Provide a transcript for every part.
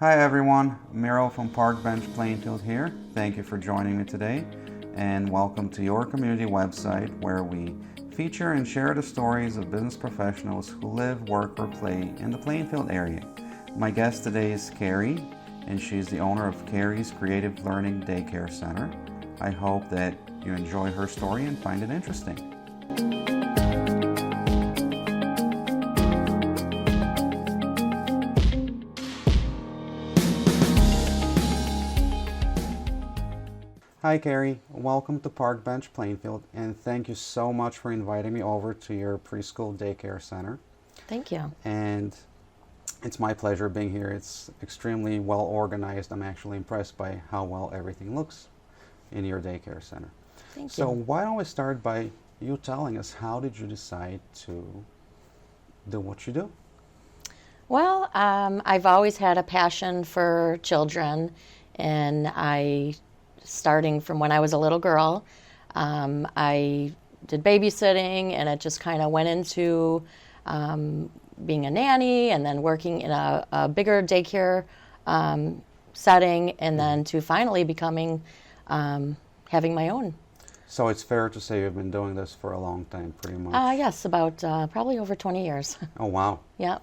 Hi everyone, Miro from Park Bench Plainfield here. Thank you for joining me today and welcome to your community website where we feature and share the stories of business professionals who live, work, or play in the Plainfield area. My guest today is Carrie and she's the owner of Carrie's Creative Learning Daycare Center. I hope that you enjoy her story and find it interesting. Hi Carrie, welcome to Park Bench Plainfield and thank you so much for inviting me over to your preschool daycare center. Thank you. And it's my pleasure being here. It's extremely well organized. I'm actually impressed by how well everything looks in your daycare center. Thank you. So why don't we start by you telling us how did you decide to do what you do? Well, I've always had a passion for children, and starting from when I was a little girl, I did babysitting, and it just kind of went into being a nanny, and then working in a bigger daycare setting, and then to finally becoming having my own. So it's fair to say you've been doing this for a long time, pretty much. Yes, about probably over 20 years. Oh, wow. Yeah.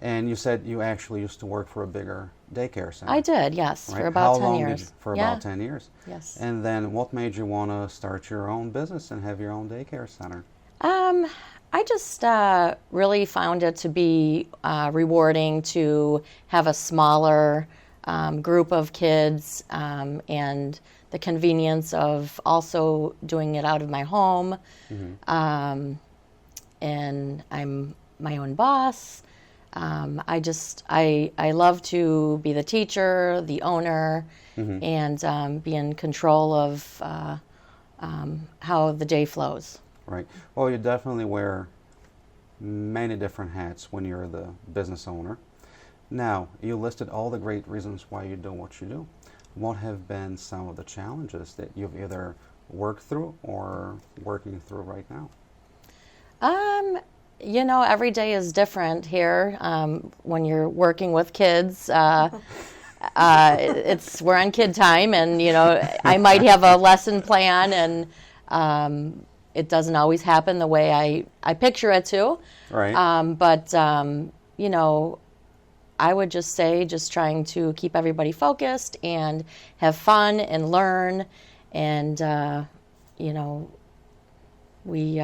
And you said you actually used to work for a bigger daycare center. I did, yes, right? for about How 10 long years. Did you, for Yeah. about 10 years. Yes. And then what made you want to start your own business and have your own daycare center? I just really found it to be rewarding to have a smaller group of kids, and the convenience of also doing it out of my home. Mm-hmm. And I'm my own boss. I love to be the teacher, the owner, mm-hmm. and be in control of how the day flows. Right. Well, you definitely wear many different hats when you're the business owner. Now, you listed all the great reasons why you do what you do. What have been some of the challenges that you've either worked through or working through right now? Every day is different here. When you're working with kids, we're on kid time, and I might have a lesson plan, and it doesn't always happen the way I picture it to. Right. I would just say just trying to keep everybody focused and have fun and learn, and we.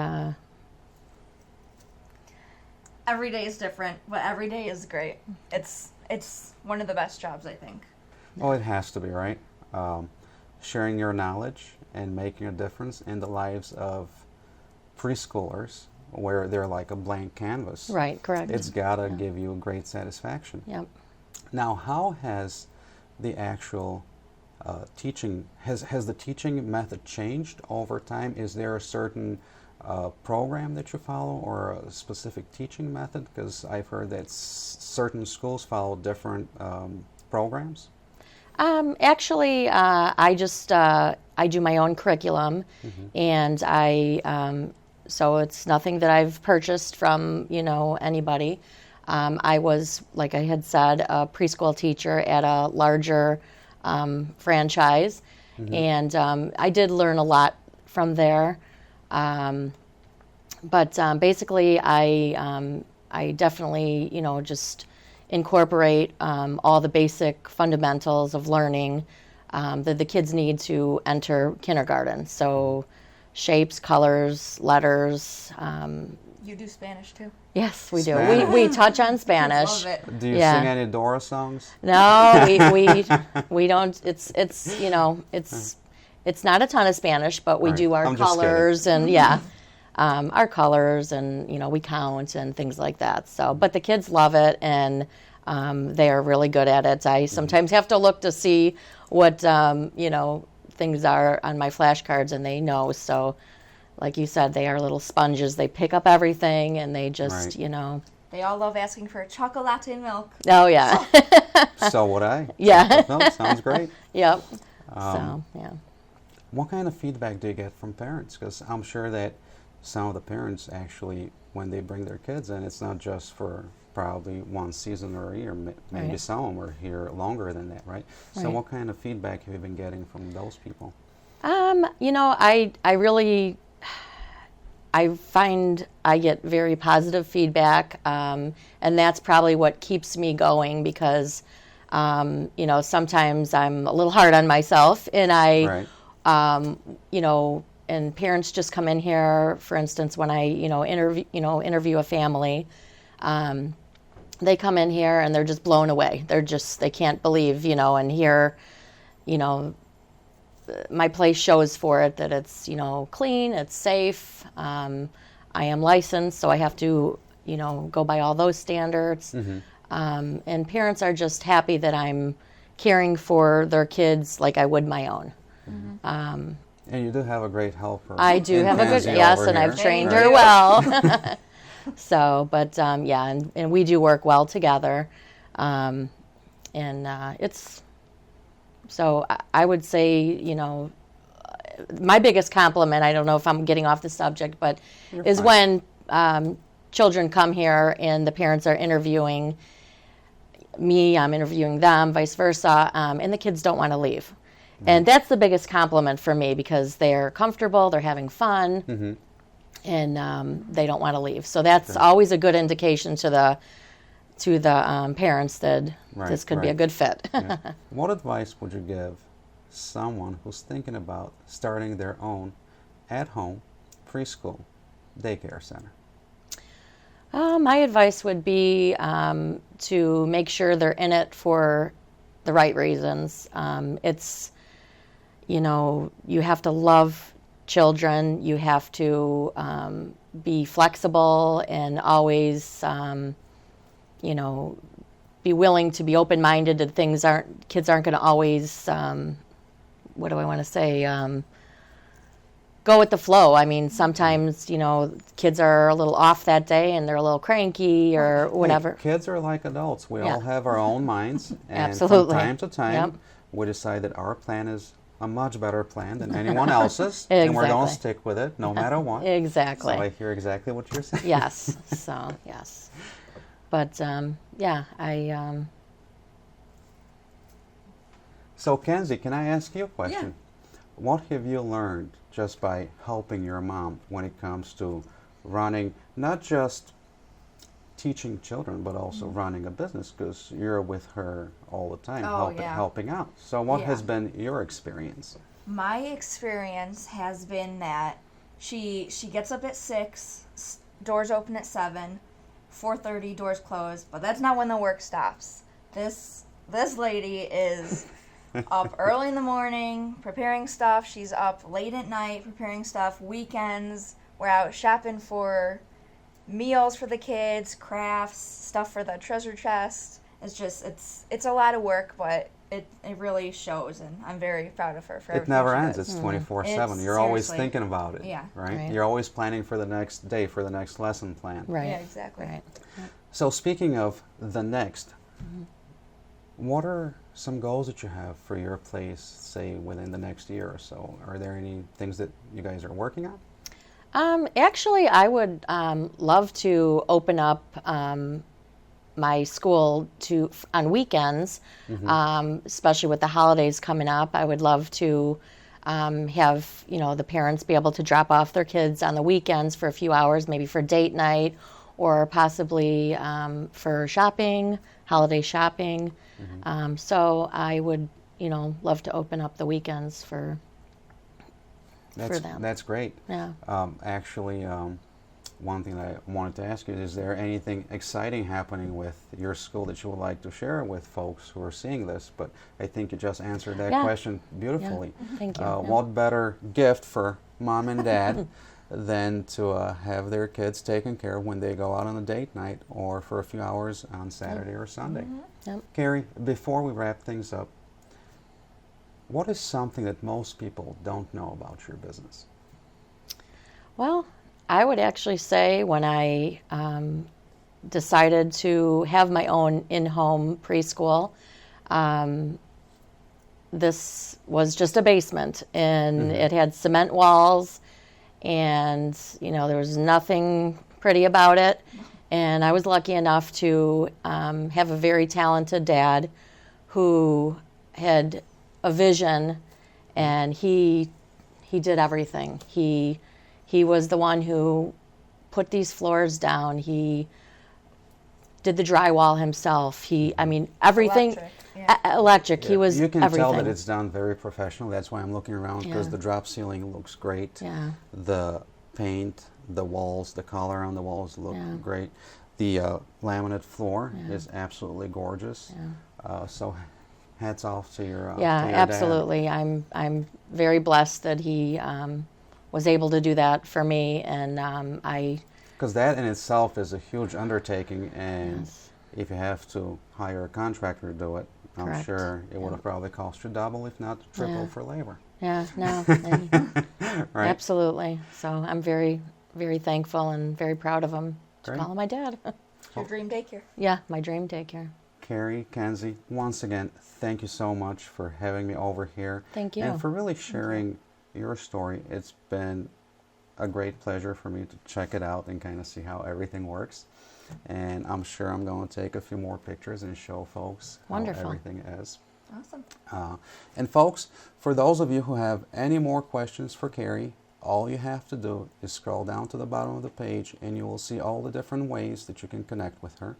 Every day is different, but every day is great. It's one of the best jobs, I think. Well, it has to be, right? Sharing your knowledge and making a difference in the lives of preschoolers where they're like a blank canvas. Right, correct. It's got to give you great satisfaction. Yep. Now, how has the actual teaching, has the teaching method changed over time? Is there a certain program that you follow or a specific teaching method? Because I've heard that certain schools follow different programs. Actually, I do my own curriculum, mm-hmm. and so it's nothing that I've purchased from anybody. I was, like I had said, a preschool teacher at a larger franchise, mm-hmm. and I did learn a lot from there. But basically, I definitely just incorporate all the basic fundamentals of learning that the kids need to enter kindergarten. So shapes, colors, letters. You do Spanish too? Yes, we do. Spanish. We touch on Spanish. Love it. Do you sing any Dora songs? No, we don't. It's not a ton of Spanish, but we do our colors and our colors, and we count and things like that. So, but the kids love it, and they are really good at it. I sometimes have to look to see what things are on my flashcards, and they know. So, like you said, they are little sponges. They pick up everything, and they just They all love asking for chocolate milk. Oh yeah. So would I. Yeah. No, sounds great. Yep. What kind of feedback do you get from parents? Because I'm sure that some of the parents actually, when they bring their kids in, it's not just for probably one season or a year. Maybe Right. some are here longer than that, right? So Right. what kind of feedback have you been getting from those people? I really, I find I get very positive feedback, and that's probably what keeps me going because, sometimes I'm a little hard on myself, and Right. and parents just come in here. For instance, when I, interview a family, they come in here and they're just blown away. They can't believe, and here, my place shows for it that it's, clean, it's safe. I am licensed, so I have to, go by all those standards. And parents are just happy that I'm caring for their kids like I would my own. And you do have a great helper. I do in have a good, Pansy yes, over and here, I've trained right? her well. So, but and we do work well together. It's, so I would say, my biggest compliment, I don't know if I'm getting off the subject, but You're is fine. when children come here and the parents are interviewing me, I'm interviewing them, vice versa, and the kids don't want to leave. And that's the biggest compliment for me because they're comfortable, they're having fun, and they don't want to leave. So that's always a good indication to the parents that this could be a good fit. Yeah. What advice would you give someone who's thinking about starting their own at-home preschool daycare center? My advice would be to make sure they're in it for the right reasons. It's, you have to love children. You have to be flexible and always, be willing to be open-minded to things. Kids aren't going to always, what do I want to say? Go with the flow. I mean, sometimes, kids are a little off that day and they're a little cranky or whatever. Hey, kids are like adults. We all have our own minds. And Absolutely. from time to time, Yep. we decide that our plan is a much better plan than anyone else's. And we're going to Exactly. stick with it no matter what. Exactly. So I hear exactly what you're saying. Yes. So, yes. But, So, Kenzie, can I ask you a question? What have you learned just by helping your mom when it comes to running, not just teaching children, but also running a business? Because you're with her all the time, helping out. So, what has been your experience? My experience has been that she gets up at 6, doors open at 7, 4:30 doors close, but that's not when the work stops. This lady is up early in the morning preparing stuff. She's up late at night preparing stuff. Weekends, we're out shopping for meals for the kids, crafts, stuff for the treasure chest. It's just it's a lot of work, but it really shows, and I'm very proud of her for everything It never she ends. does. It's 24/7. It's You're always seriously- thinking about it, Yeah. right? Right. You're always planning for the next day, for the next lesson plan. right. Yeah, exactly. Right. So speaking of the next, what are some goals that you have for your place, say, within the next year or so? Are there any things that you guys are working on? Actually, I would love to open up my school on weekends, especially with the holidays coming up. I would love to have the parents be able to drop off their kids on the weekends for a few hours, maybe for date night, or possibly for shopping, holiday shopping. So I would love to open up the weekends for them. That's great. Yeah. Actually, one thing that I wanted to ask you is there anything exciting happening with your school that you would like to share with folks who are seeing this? But I think you just answered that Yeah. question beautifully. Thank you. What better gift for mom and dad than to have their kids taken care of when they go out on a date night or for a few hours on Saturday or Sunday? Yep. Carrie, before we wrap things up, what is something that most people don't know about your business? Well, I would actually say when I decided to have my own in-home preschool, this was just a basement, and it had cement walls, and there was nothing pretty about it. And I was lucky enough to have a very talented dad who had a vision, and he did everything. He was the one who put these floors down. He did the drywall himself. Everything. Electric, yeah. Electric. Yeah, He was you can everything. tell that it's done very professional. That's why I'm looking around, because Yeah. the drop ceiling looks great. Yeah. The paint, the walls, the color on the walls look Yeah. great. The laminate floor Yeah. is absolutely gorgeous. Yeah. So hats off to your Yeah, to your absolutely. I'm very blessed that he was able to do that for me, and I. Because that in itself is a huge undertaking, and Yes. if you have to hire a contractor to do it, I'm Correct. sure it would have probably cost you double, if not triple, Yeah. for labor. Yeah, no, Right? absolutely. So I'm very, very thankful and very proud of him to Great. call him my dad. Your dream daycare. Yeah, my dream daycare. Carrie, Kenzie, once again, thank you so much for having me over here. Thank you. And for really sharing your story. It's been a great pleasure for me to check it out and kind of see how everything works. And I'm sure I'm going to take a few more pictures and show folks Wonderful. how everything is. Awesome. And folks, for those of you who have any more questions for Carrie, all you have to do is scroll down to the bottom of the page and you will see all the different ways that you can connect with her.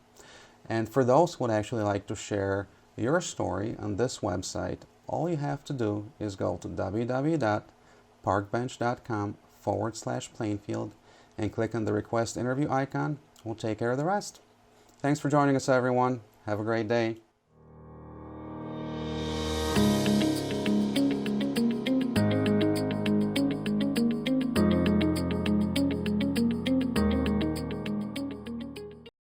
And for those who would actually like to share your story on this website, all you have to do is go to www.parkbench.com/Plainfield and click on the request interview icon. We'll take care of the rest. Thanks for joining us, everyone. Have a great day.